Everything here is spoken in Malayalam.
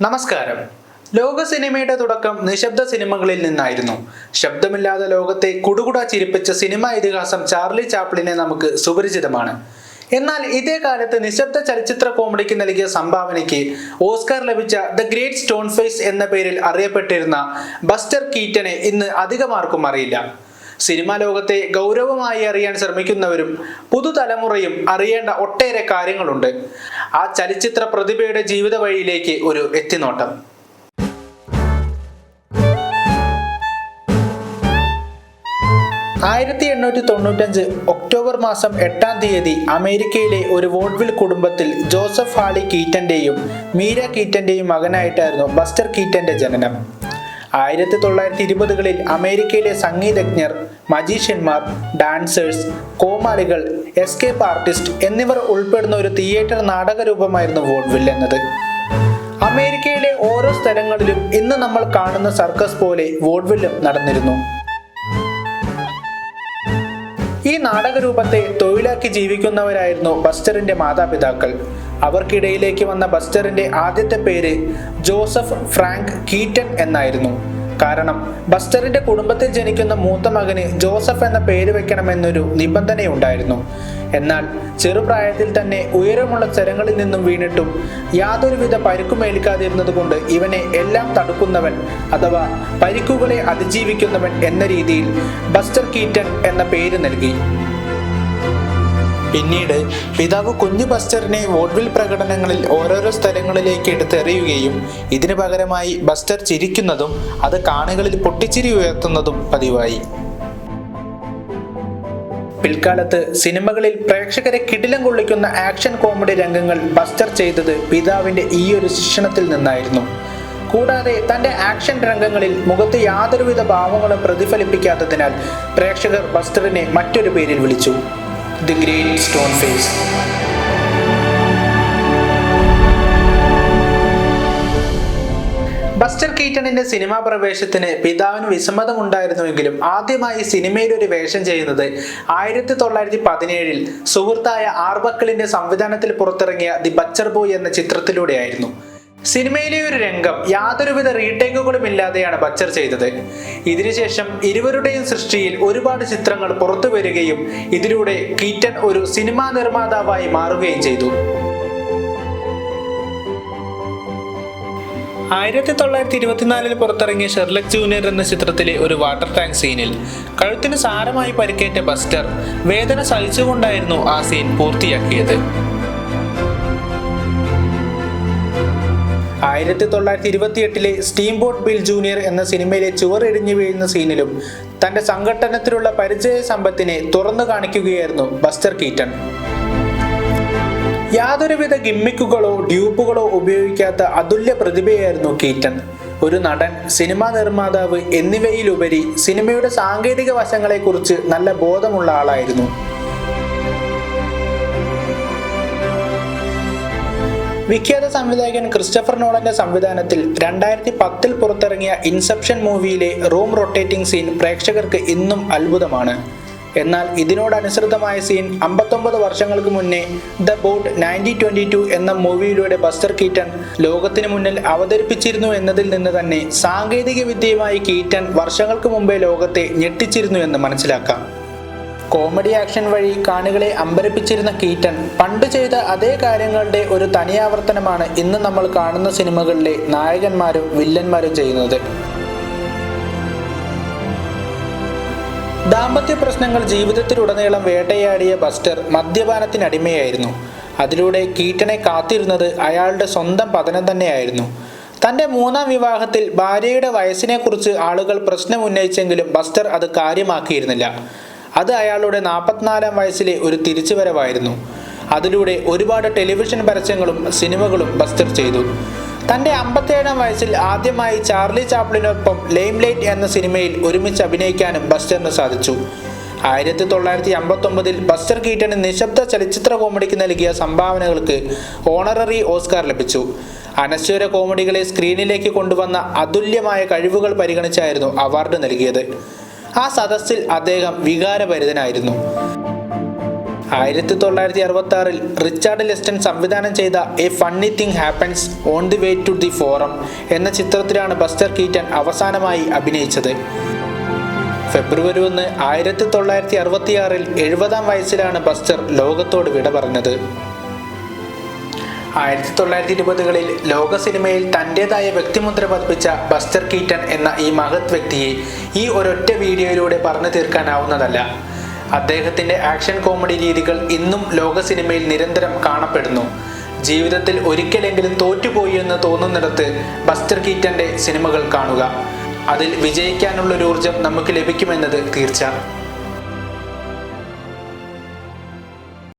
നമസ്കാരം. ലോക സിനിമയുടെ തുടക്കം നിശബ്ദ സിനിമകളിൽ നിന്നായിരുന്നു. ശബ്ദമില്ലാതെ ലോകത്തെ കുടുകുട ചിരിപ്പിച്ച സിനിമാ ഇതിഹാസം ചാർലി ചാപ്ലിനെ നമുക്ക് സുപരിചിതമാണ്. എന്നാൽ ഇതേ കാലത്ത് നിശബ്ദ ചലച്ചിത്ര കോമഡിക്ക് നൽകിയ സംഭാവനയ്ക്ക് ഓസ്കാർ ലഭിച്ച ദ ഗ്രേറ്റ് സ്റ്റോൺ ഫേസ് എന്ന പേരിൽ അറിയപ്പെട്ടിരുന്ന ബസ്റ്റർ കീറ്റനെ ഇന്ന് അധികമാർക്കും അറിയില്ല. സിനിമാ ലോകത്തെ ഗൗരവമായി അറിയാൻ ശ്രമിക്കുന്നവരും പുതുതലമുറയും അറിയേണ്ട ഒട്ടേറെ കാര്യങ്ങളുണ്ട്. ആ ചലച്ചിത്ര പ്രതിഭയുടെ ജീവിത വഴിയിലേക്ക് ഒരു എത്തിനോട്ടം. 1895 ഒക്ടോബർ മാസം 8-ാം തീയതി അമേരിക്കയിലെ ഒരു വോഡ്വിൽ കുടുംബത്തിൽ ജോസഫ് ഹാളി കീറ്റന്റെയും മീര കീറ്റന്റെയും മകനായിട്ടായിരുന്നു ബസ്റ്റർ കീറ്റന്റെ ജനനം. 1920-കളിൽ അമേരിക്കയിലെ സംഗീതജ്ഞർ, മജീഷ്യന്മാർ, ഡാൻസേഴ്സ്, കോമാളികൾ, എസ്കേപ്പ് ആർട്ടിസ്റ്റ് എന്നിവർ ഉൾപ്പെടുന്ന ഒരു തിയേറ്റർ നാടകരൂപമായിരുന്നു വോഡ്വിൽ എന്നത്. അമേരിക്കയിലെ ഓരോ സ്ഥലങ്ങളിലും ഇന്ന് നമ്മൾ കാണുന്ന സർക്കസ് പോലെ വോഡ്വില്ലും നടന്നിരുന്നു. ഈ നാടകരൂപത്തെ തൊഴിലാക്കി ജീവിക്കുന്നവരായിരുന്നു ബസ്റ്ററിന്റെ മാതാപിതാക്കൾ. അവർക്കിടയിലേക്ക് വന്ന ബസ്റ്ററിന്റെ ആദ്യത്തെ പേര് ജോസഫ് ഫ്രാങ്ക് കീറ്റൻ എന്നായിരുന്നു. കാരണം ബസ്റ്ററിന്റെ കുടുംബത്തിൽ ജനിക്കുന്ന മൂത്ത മകന് ജോസഫ് എന്ന പേര് വെക്കണമെന്നൊരു നിബന്ധനയുണ്ടായിരുന്നു. എന്നാൽ ചെറുപ്രായത്തിൽ തന്നെ ഉയരമുള്ള സ്ഥലങ്ങളിൽ നിന്നും വീണിട്ടും യാതൊരുവിധ പരിക്കുമേൽക്കാതിരുന്നത് കൊണ്ട് ഇവനെ എല്ലാം തടുക്കുന്നവൻ അഥവാ പരിക്കുകളെ അതിജീവിക്കുന്നവൻ എന്ന രീതിയിൽ ബസ്റ്റർ കീറ്റൻ എന്ന പേര് നൽകി. പിന്നീട് പിതാവ് കുഞ്ഞു ബസ്റ്ററിനെ വോഡ്വിൽ പ്രകടനങ്ങളിൽ ഓരോരോ സ്ഥലങ്ങളിലേക്ക് എടുത്തെറിയുകയും ഇതിനു പകരമായി ബസ്റ്റർ ചിരിക്കുന്നതും അത് കാണികളിൽ പൊട്ടിച്ചിരി ഉയർത്തുന്നതും പതിവായി. പിൽക്കാലത്ത് സിനിമകളിൽ പ്രേക്ഷകരെ കിടിലം കൊള്ളിക്കുന്ന ആക്ഷൻ കോമഡി രംഗങ്ങൾ ബസ്റ്റർ ചെയ്തത് പിതാവിന്റെ ഈയൊരു ശിക്ഷണത്തിൽ നിന്നായിരുന്നു. കൂടാതെ തന്റെ ആക്ഷൻ രംഗങ്ങളിൽ മുഖത്ത് യാതൊരുവിധ ഭാവങ്ങളും പ്രതിഫലിപ്പിക്കാത്തതിനാൽ പ്രേക്ഷകർ ബസ്റ്ററിനെ മറ്റൊരു പേരിൽ വിളിച്ചു, the great stone face. Buster കീറ്റണിന്റെ സിനിമാ പ്രവേശത്തിന് പിതാവിന് വിസമ്മതമുണ്ടായിരുന്നുവെങ്കിലും ആദ്യമായി സിനിമയിൽ ഒരു വേഷം ചെയ്യുന്നത് 1917-ൽ സുഹൃത്തായ ആർബക്കിളിന്റെ സംവിധാനത്തിൽ പുറത്തിറങ്ങിയ ദി ബച്ചർ ബോയ് എന്ന ചിത്രത്തിലൂടെയായിരുന്നു. സിനിമയിലെ ഒരു രംഗം യാതൊരുവിധ റീടേക്കുകളും ഇല്ലാതെയാണ് ബച്ചർ ചെയ്തത്. ഇതിനുശേഷം ഇരുവരുടെയും സൃഷ്ടിയിൽ ഒരുപാട് ചിത്രങ്ങൾ പുറത്തു വരികയും ഇതിലൂടെ കീറ്റൻ ഒരു സിനിമാ നിർമ്മാതാവായി മാറുകയും ചെയ്തു. 1924-ൽ പുറത്തിറങ്ങിയ ഷെർലക് ജൂനിയർ എന്ന ചിത്രത്തിലെ ഒരു വാട്ടർ ടാങ്ക് സീനിൽ കഴുത്തിന് സാരമായി പരിക്കേറ്റ ബസ്റ്റർ വേദന സഹിച്ചുകൊണ്ടായിരുന്നു ആ സീൻ പൂർത്തിയാക്കിയത്. 1928-ലെ സ്റ്റീം ബോട്ട് ബിൽ ജൂനിയർ എന്ന സിനിമയിലെ ചുവറിടിഞ്ഞു വീഴുന്ന സീനിലും തന്റെ സംഘട്ടനത്തിലുള്ള പരിചയ സമ്പത്തിനെ തുറന്നു കാണിക്കുകയായിരുന്നു ബസ്റ്റർ കീറ്റൺ. യാതൊരുവിധ ഗിമ്മിക്കുകളോ ഡ്യൂപ്പുകളോ ഉപയോഗിക്കാത്ത അതുല്യ പ്രതിഭയായിരുന്നു കീറ്റൺ. ഒരു നടൻ, സിനിമാ നിർമ്മാതാവ് എന്നിവയിലുപരി സിനിമയുടെ സാങ്കേതിക വശങ്ങളെക്കുറിച്ച് നല്ല ബോധമുള്ള ആളായിരുന്നു. വിഖ്യാത സംവിധായകൻ ക്രിസ്റ്റഫർ നോളന്റെ സംവിധാനത്തിൽ 2010-ൽ പുറത്തിറങ്ങിയ ഇൻസെപ്ഷൻ മൂവിയിലെ റൂം റൊട്ടേറ്റിംഗ് സീൻ പ്രേക്ഷകർക്ക് ഇന്നും അത്ഭുതമാണ്. എന്നാൽ ഇതിനോടനുസൃതമായ സീൻ 59 വർഷങ്ങൾക്ക് മുന്നേ ദ ബോട്ട് 1922 എന്ന മൂവിയിലൂടെ ബസ്റ്റർ കീറ്റൺ ലോകത്തിന് മുന്നിൽ അവതരിപ്പിച്ചിരുന്നു എന്നതിൽ നിന്ന് തന്നെ സാങ്കേതിക വിദ്യയുമായി കീറ്റൺ വർഷങ്ങൾക്ക് മുമ്പേ ലോകത്തെ ഞെട്ടിച്ചിരുന്നു എന്ന് മനസ്സിലാക്കാം. കോമഡി ആക്ഷൻ വഴി കാണികളെ അമ്പരപ്പിച്ചിരുന്ന കീറ്റൺ പണ്ട് ചെയ്ത അതേ കാര്യങ്ങളുടെ ഒരു തനിയാവർത്തനമാണ് ഇന്ന് നമ്മൾ കാണുന്ന സിനിമകളിലെ നായകന്മാരും വില്ലന്മാരും ചെയ്യുന്നത്. ദാമ്പത്യ പ്രശ്നങ്ങൾ ജീവിതത്തിലുടനീളം വേട്ടയാടിയ ബസ്റ്റർ മദ്യപാനത്തിനടിമയായിരുന്നു. അതിലൂടെ കീറ്റനെ കാത്തിരുന്നത് അയാളുടെ സ്വന്തം പതനം തന്നെയായിരുന്നു. തന്റെ 3-ാം വിവാഹത്തിൽ ഭാര്യയുടെ വയസ്സിനെക്കുറിച്ച് ആളുകൾ പ്രശ്നം ഉന്നയിച്ചെങ്കിലും ബസ്റ്റർ അത് കാര്യമാക്കിയിരുന്നില്ല. അത് അയാളുടെ 44-ാം വയസ്സിലെ ഒരു തിരിച്ചുവരവായിരുന്നു. അതിലൂടെ ഒരുപാട് ടെലിവിഷൻ പരസ്യങ്ങളും സിനിമകളും ബസ്റ്റർ ചെയ്തു. തന്റെ 57-ാം വയസ്സിൽ ആദ്യമായി ചാർലി ചാപ്ലിനൊപ്പം ലൈംലൈറ്റ് എന്ന സിനിമയിൽ ഒരുമിച്ച് അഭിനയിക്കാനും ബസ്റ്ററിന് സാധിച്ചു. 1959-ൽ ബസ്റ്റർ കീറ്റന് നിശബ്ദ ചലച്ചിത്ര കോമഡിക്ക് നൽകിയ സംഭാവനകൾക്ക് ഓണററി ഓസ്കാർ ലഭിച്ചു. അനശ്വര കോമഡികളെ സ്ക്രീനിലേക്ക് കൊണ്ടുവന്ന അതുല്യമായ കഴിവുകൾ പരിഗണിച്ചായിരുന്നു അവാർഡ് നൽകിയത്. ആ സദസ്സിൽ അദ്ദേഹം വികാരഭരിതനായിരുന്നു. 1966 റിച്ചാർഡ് ലെസ്റ്റൺ സംവിധാനം ചെയ്ത a funny thing happens on the way to the forum എന്ന ചിത്രത്തിലാണ് ബസ്റ്റർ കീറ്റൺ അവസാനമായി അഭിനയിച്ചത്. ഫെബ്രുവരി 1, 1966 70-ാം വയസ്സിലാണ് ബസ്റ്റർ ലോകത്തോട് വിട പറഞ്ഞത്. 1920-കളിൽ ലോക സിനിമയിൽ തൻ്റെതായ വ്യക്തിമുദ്ര പതിപ്പിച്ച ബസ്റ്റർ കീറ്റൺ എന്ന ഈ മഹത് വ്യക്തിയെ ഈ ഒരൊറ്റ വീഡിയോയിലൂടെ പറഞ്ഞു തീർക്കാനാവുന്നതല്ല. അദ്ദേഹത്തിൻ്റെ ആക്ഷൻ കോമഡി രീതികൾ ഇന്നും ലോക സിനിമയിൽ നിരന്തരം കാണപ്പെടുന്നു. ജീവിതത്തിൽ ഒരിക്കലെങ്കിലും തോറ്റുപോയി എന്ന് തോന്നുന്നിടത്ത് ബസ്റ്റർ കീറ്റൻ്റെ സിനിമകൾ കാണുക. അതിൽ വിജയിക്കാനുള്ളൊരു ഊർജം നമുക്ക് ലഭിക്കുമെന്നത് തീർച്ച.